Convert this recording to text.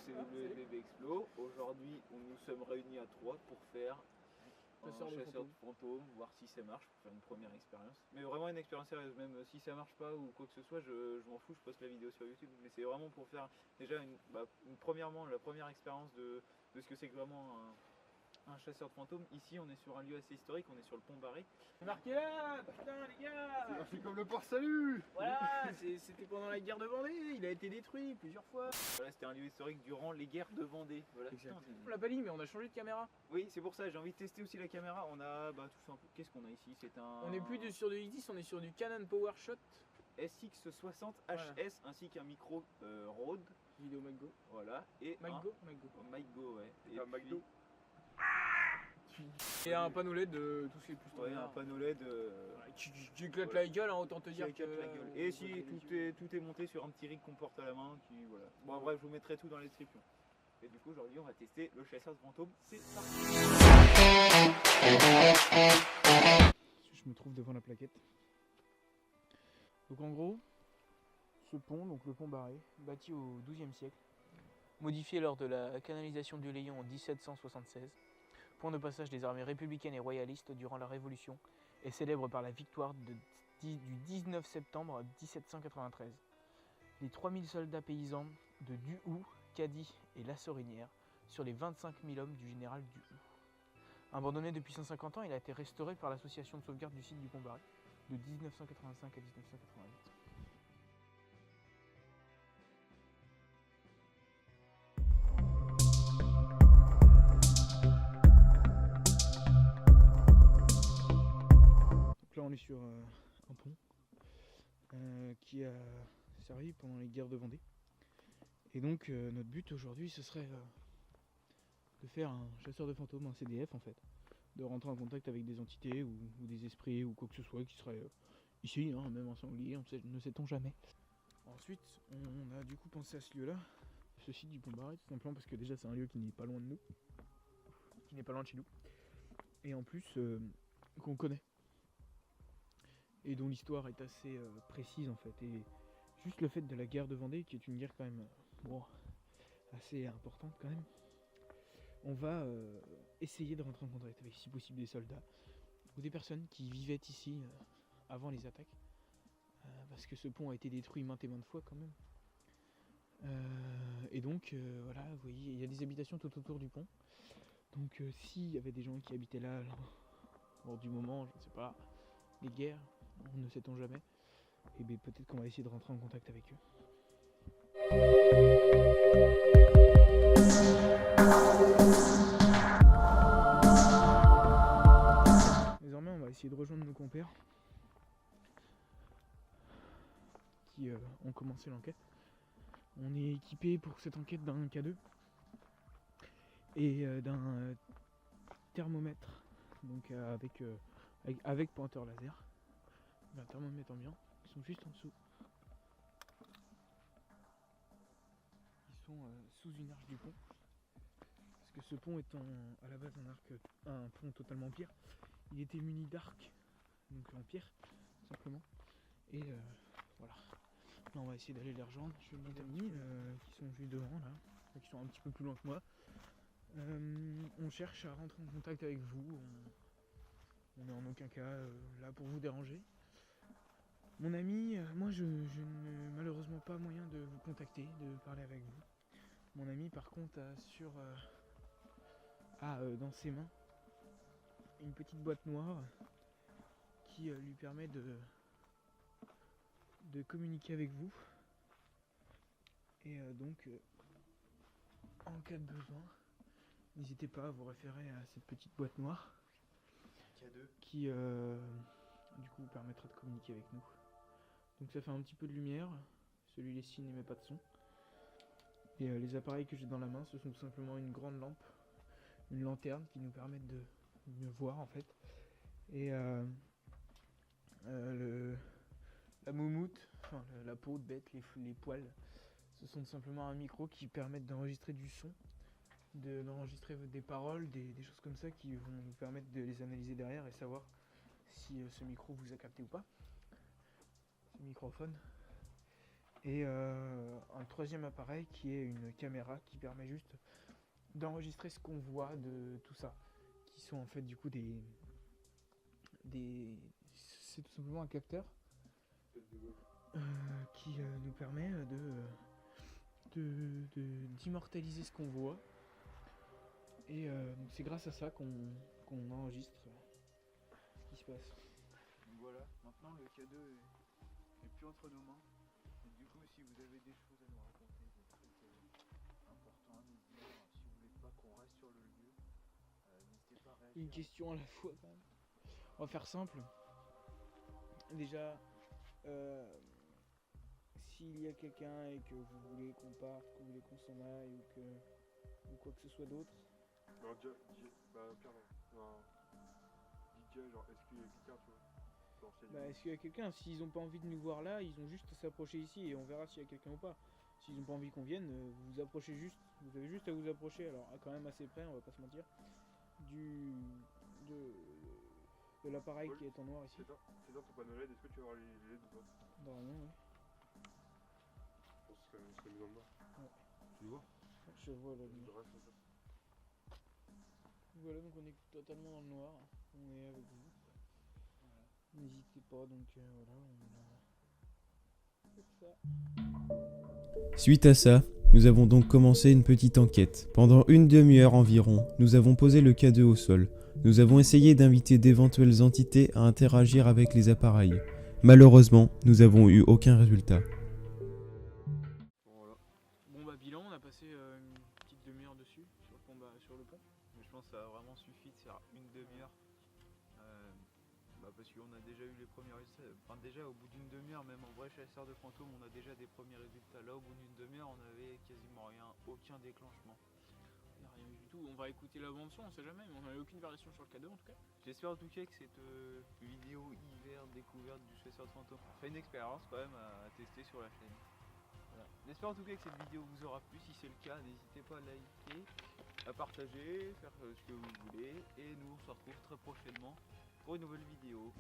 c'est le bébé Explo. Aujourd'hui, nous sommes réunis à 3 pour faire un chasseur de fantômes, voir si ça marche, pour faire une première expérience. Mais vraiment une expérience sérieuse, même si ça marche pas ou quoi que ce soit, je m'en fous, je poste la vidéo sur YouTube. Mais c'est vraiment pour faire déjà premièrement la première expérience de ce que c'est que vraiment un chasseur de fantômes. Ici, on est sur un lieu assez historique, on est sur le pont Barré. Marquez là, putain les gars. C'est comme le port Salut. Voilà, c'était pendant la guerre de Vendée, il a été détruit plusieurs fois. Voilà, c'était un lieu historique durant les guerres de Vendée. Voilà. Putain, on l'a pas dit, mais on a changé de caméra. Oui, c'est pour ça, j'ai envie de tester aussi la caméra. On a tout simple. Qu'est-ce qu'on a ici? C'est un. On n'est plus sur du X10, on est sur du Canon PowerShot SX60 HS voilà. ainsi qu'un micro Rode. Vidéo MacGo. Voilà. Et MacGo, MacGo, ouais. Et pas McDo. Et un panneau LED de tout ce qui est plus Ouais, standard. un panneau LED qui éclate la gueule, hein, autant te qui dire éclate que... la gueule. Et si tout est monté sur un petit rig qu'on porte à la main, qui voilà. Bon bref, je vous mettrai tout dans la description. Et du coup aujourd'hui on va tester le chasseur de fantômes. C'est parti. Je me trouve devant la plaquette. Donc en gros, ce pont, donc le pont Barré, bâti au XIIe siècle, modifié lors de la canalisation du Layon en 1776, pont de passage des armées républicaines et royalistes durant la Révolution, et célèbre par la victoire du 19 septembre 1793. Les 3000 soldats paysans de Duhoux, Cady et La Sorinière sur les 25 000 hommes du général Duhoux. Abandonné depuis 150 ans, il a été restauré par l'association de sauvegarde du site du pont Barré de 1985 à 1988. Donc là on est sur un pont qui a servi pendant les guerres de Vendée. Et donc notre but aujourd'hui ce serait de faire un chasseur de fantômes, un CDF en fait. De rentrer en contact avec des entités ou des esprits ou quoi que ce soit qui serait ici, hein, même un sanglier, ne sait-on jamais. Ensuite on a du coup pensé à ce lieu là, ce site du pont Barré, tout simplement parce que déjà c'est un lieu qui n'est pas loin de nous, qui n'est pas loin de chez nous, et en plus qu'on connaît. Et dont l'histoire est assez précise en fait, et juste le fait de la guerre de Vendée, qui est une guerre quand même assez importante quand même, on va essayer de rentrer en contact avec si possible des soldats ou des personnes qui vivaient ici avant les attaques, parce que ce pont a été détruit maintes et maintes fois quand même. Et donc voilà, vous voyez, il y a des habitations tout autour du pont, donc s'il y avait des gens qui habitaient là lors du moment, je ne sais pas, des guerres, ne sait-on jamais, et bien peut-être qu'on va essayer de rentrer en contact avec eux. Désormais on va essayer de rejoindre nos compères qui ont commencé l'enquête. On est équipé pour cette enquête d'un K2 et d'un thermomètre, donc avec pointeur laser, un thermomètre ambiant, qui sont juste en dessous. Ils sont sous une arche du pont, parce que ce pont étant à la base un pont totalement en pierre, il était muni d'arcs, donc en pierre simplement, et voilà. Là on va essayer d'aller les rejoindre. Je vais mes amis qui sont juste devant là, qui sont un petit peu plus loin que moi. On cherche à rentrer en contact avec vous, on n'est en aucun cas là pour vous déranger. Mon ami, moi je n'ai malheureusement pas moyen de vous contacter, de parler avec vous. Mon ami par contre a dans ses mains une petite boîte noire qui lui permet de communiquer avec vous. Et donc en cas de besoin, n'hésitez pas à vous référer à cette petite boîte noire qui du coup vous permettra de communiquer avec nous. Donc ça fait un petit peu de lumière, celui-ci n'émet pas de son. Et les appareils que j'ai dans la main, ce sont tout simplement une grande lampe, une lanterne qui nous permettent de mieux voir en fait. Et la moumoute, enfin la peau de bête, les poils, ce sont tout simplement un micro qui permettent d'enregistrer du son, d'enregistrer des paroles, des choses comme ça qui vont nous permettre de les analyser derrière et savoir si ce micro vous a capté ou pas, ce microphone. Et un troisième appareil qui est une caméra qui permet juste d'enregistrer ce qu'on voit de tout ça, qui sont en fait du coup c'est tout simplement un capteur qui nous permet d'immortaliser ce qu'on voit, et donc c'est grâce à ça qu'on enregistre ce qui se passe. Donc voilà, maintenant le K2 est plus entre nos mains. Et du coup, si vous avez des choses à nous raconter, des trucs importants à nous dire, si vous voulez pas qu'on reste sur le lieu, n'hésitez pas à réagir. Une question à la fois quand même. On va faire simple. Déjà, s'il y a quelqu'un et que vous voulez qu'on parte, que vous voulez qu'on s'en aille ou quoi que ce soit d'autre. Non, Pierre, non. DJ, genre, est-ce qu'il y a quelqu'un, tu vois? Est-ce qu'il y a quelqu'un? S'ils ont pas envie de nous voir là, ils ont juste à s'approcher ici et on verra s'il y a quelqu'un ou pas. S'ils ont pas envie qu'on vienne, vous vous approchez juste. Vous avez juste à vous approcher, alors quand même assez près, on va pas se mentir, de l'appareil qui est en noir ici. C'est dans ton panneau LED, est-ce que tu vas avoir les LED ou pas? Normalement, oui. Je pense que ce serait mis dans le noir. Ouais. Tu le vois? Je vois la Je lumière. reste comme ça. Voilà, donc on est totalement dans le noir. On est avec vous. Voilà. N'hésitez pas, donc voilà, on va faire ça. Suite à ça, nous avons donc commencé une petite enquête. Pendant une demi-heure environ, nous avons posé le K2 au sol. Nous avons essayé d'inviter d'éventuelles entités à interagir avec les appareils. Malheureusement, nous n'avons eu aucun résultat. Voilà. Bon bah bilan, on a passé une petite demi-heure dessus, sur le pont. Mais je pense que ça a vraiment suffi de faire une demi-heure. Parce qu'on a déjà eu les premiers résultats. Enfin, déjà au bout d'une demi-heure, même en vrai chasseur de fantômes, on a déjà des premiers résultats. Là, au bout d'une demi-heure, on avait quasiment rien, aucun déclenchement. On n'a rien eu du tout. On va écouter la bande son, on sait jamais, mais on n'a eu aucune variation sur le K2 en tout cas. J'espère en tout cas que cette vidéo hiver découverte du chasseur de fantômes fait une expérience quand même à tester sur la chaîne. Voilà. J'espère en tout cas que cette vidéo vous aura plu. Si c'est le cas, n'hésitez pas à liker, à partager, faire ce que vous voulez. Et nous on se retrouve très prochainement pour une nouvelle vidéo.